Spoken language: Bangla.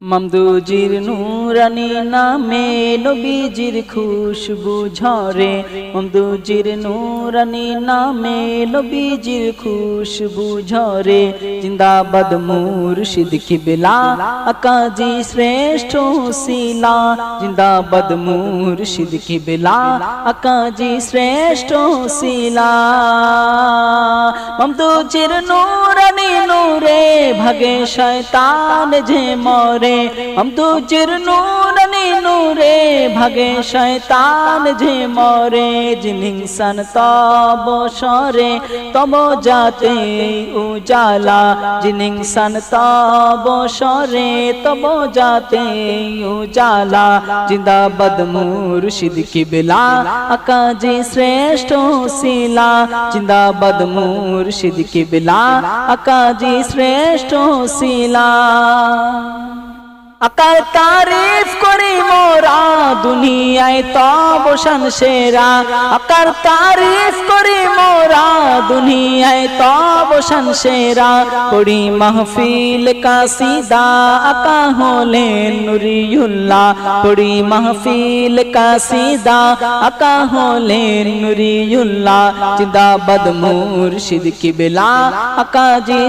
মমদুজির নূরানী নামে নবীজির খুশবু ঝরে। মমদুজির নূরানী নামে নবীজির খুশবু ঝরে। জিন্দাবাদ মুর্শিদ কিবলা আকাজি শ্রেষ্ঠ শিলা। জিন্দাবাদ মুর্শিদ কিবলা আকাজি শ্রেষ্ঠ শিলা। মমদুজির নূরানী নূরে ভাগে শয়তান যে মরে। মমদুজির নূরানী নূরে ভাগে শয়তান যে মরে। জিন ইনসান তব সরে তব যাতে উজালা। জিন ইনসান তব সরে তব যাতে উজালা। জিন্দাবাদ মুর্শিদ কিবলা আকাজি শ্রেষ্ঠ শিলা। জিন্দাবাদ মুর্শিদ কিবলা আকাজি শ্রেষ্ঠ শিলা। আকার তারিফ করি মোরা দুনিয়ায় তব শান সেরা। আকার তারিফ করি মোরা দুনিয়ায় তব শান সেরা। পড়ি মাহফিল কাসিদা আকা হলেন নুরিউল্লাহ। পড়ি মাহফিল কাসিদা আকা হলেন নুরিউল্লাহ। জিন্দাবাদ মুর্শিদ কিবলা আকাজি